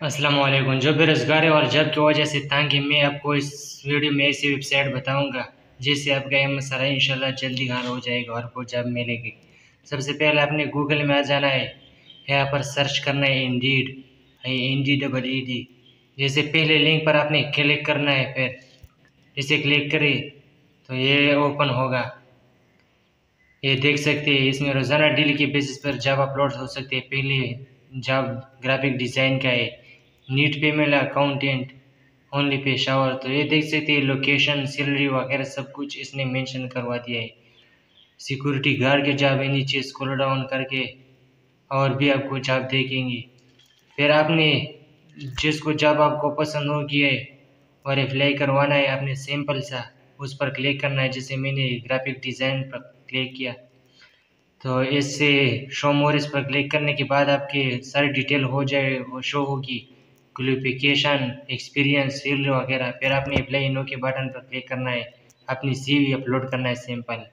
अस्सलाम वालेकुम। जो बेरोज़गार है और जॉब की वजह से तंग है, मैं आपको इस वीडियो में ऐसी वेबसाइट बताऊंगा जिससे आपका ये मसला इंशाल्लाह जल्दी हल हो जाएगा और आपको जॉब मिलेगी। सबसे पहले आपने गूगल में आ जाना है, यहाँ पर सर्च करना है इंडीड, INDEED। जैसे पहले लिंक पर आपने क्लिक करना है, फिर इसे क्लिक करें तो ये ओपन होगा। ये देख सकते हैं, इसमें रोज़ाना डेली के बेसिस पर जॉब अपलोड हो सकते हैं। पहले जॉब ग्राफिक डिज़ाइन का है, neat female accountant, only Peshawar. तो ये देख सकते हैं, लोकेशन, सैलरी वगैरह सब कुछ इसने मेंशन करवा दिया है। सिक्योरिटी गार्ड के जॉब है नीचे स्क्रॉल डाउन करके, और भी आपको जॉब देखेंगे। फिर आपने जिसको जॉब आपको पसंद होगी है और अप्लाई करवाना है, आपने सिंपल सा उस पर क्लिक करना है। जैसे मैंने ग्राफिक डिज़ाइन पर क्लिक किया तो इससे शो मोर इस पर क्लिक करने के बाद आपकी सारी डिटेल हो जाए, वो शो होगी, क्वालिफिकेशन, एक्सपीरियंस, सैलरी वगैरह। फिर आपने अप्लाई नो के बटन पर क्लिक करना है, अपनी CV अपलोड करना है सिंपल।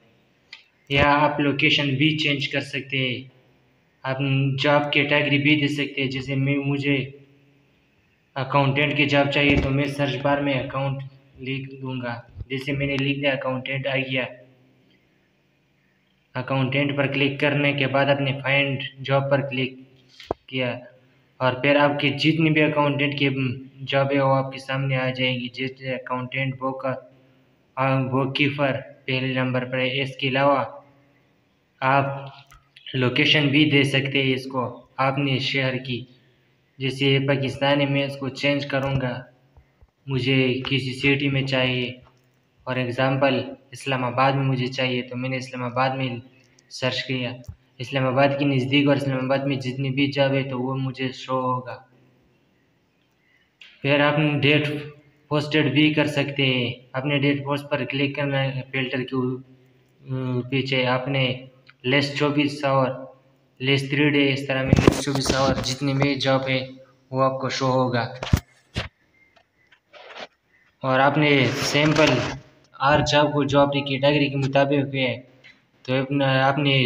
या आप लोकेशन भी चेंज कर सकते हैं, आप जॉब कैटेगरी भी दे सकते हैं। जैसे मुझे अकाउंटेंट की जॉब चाहिए तो मैं सर्च बार में अकाउंट लिख दूंगा। जैसे मैंने लिख दिया अकाउंटेंट आ गया। अकाउंटेंट पर क्लिक करने के बाद आपने फाइंड जॉब पर क्लिक किया और फिर आपकी जितनी भी अकाउंटेंट की जॉब है वो आपके सामने आ जाएगी। जैसे अकाउंटेंट बुक कीपर पहले नंबर पर है। इसके अलावा आप लोकेशन भी दे सकते हैं इसको आपने शहर की। जैसे ये पाकिस्तान है, मैं इसको चेंज करूँगा, मुझे किसी सिटी में चाहिए। फॉर एग्ज़ाम्पल इस्लामाबाद में मुझे चाहिए, तो मैंने इस्लामाबाद में सर्च किया। इस्लामाबाद के नज़दीक और इस्लामाबाद में जितनी भी जॉब है तो वो मुझे शो होगा। फिर आप डेट पोस्टेड भी कर सकते हैं। अपने डेट पोस्ट पर क्लिक करना है, फिल्टर के पीछे आपने लेस 24 आवर, लेस 3 डे, इस तरह में लेस 24 आवर जितनी भी जॉब है वो आपको शो होगा। और आपने सैम्पल हर जॉब को जो अपनी कैटेगरी के मुताबिक है तो आपने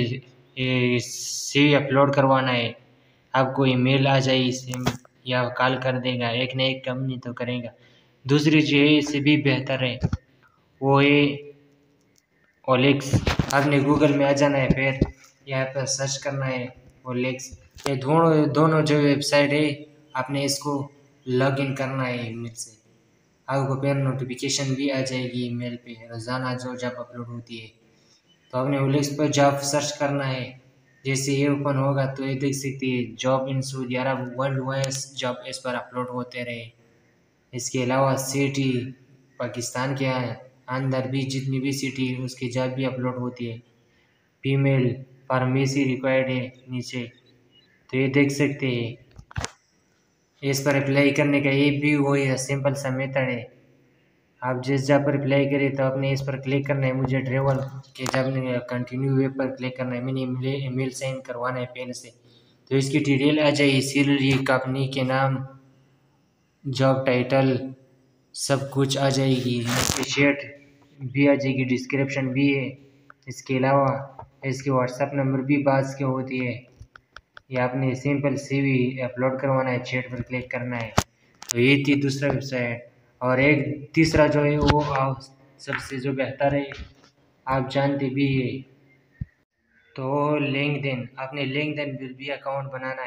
CV अपलोड करवाना है। आपको ईमेल आ जाए इससे या कॉल कर देगा, एक ना एक कंपनी तो करेगा। दूसरी जो है इससे भी बेहतर है, वो है OLX। आपने गूगल में आ जाना है, फिर यहाँ पर सर्च करना है OLX। ये दोनों जो वेबसाइट है आपने इसको लॉग इन करना है ईमेल से। आपको फिर नोटिफिकेशन भी आ जाएगी ईमेल पे रोज़ाना जो जॉब अपलोड होती है। तो आपने OLX पर जॉब सर्च करना है। जैसे ये ओपन होगा तो ये देख सकते हैं, job in Saudi Arab world wide job इस पर अपलोड होते रहे। इसके अलावा सिटी पाकिस्तान के अंदर भी जितनी भी सिटी है उसकी जॉब भी अपलोड होती है। फीमेल फार्मेसी रिक्वायर्ड है नीचे, तो ये देख सकते हैं। इस पर अप्लाई करने का ये भी वही सिंपल सा मेथड है। आप जिस जॉब पर अप्लाई करें तो आपने इस पर क्लिक करना है। मुझे ट्रेवल के जॉब ने कंटिन्यू वेब पर क्लिक करना है, मैंने ईमेल साइन करवाना है पेन से। तो इसकी डिटेल आ जाएगी, सैलरी, कंपनी के नाम, जॉब टाइटल, सब कुछ आ जाएगी। इसकी शेट भी आ जाएगी, डिस्क्रिप्शन भी है। इसके अलावा इसके व्हाट्सएप नंबर भी बात के होती है। या आपने सिंपल CV अपलोड करवाना है, चैट पर क्लिक करना है। तो ये थी दूसरा वेबसाइट। और एक तीसरा जो है वो सबसे जो बेहतर है, आप जानते भी है, तो लिंक्डइन। आपने लिंक्डइन पर भी अकाउंट बनाना है।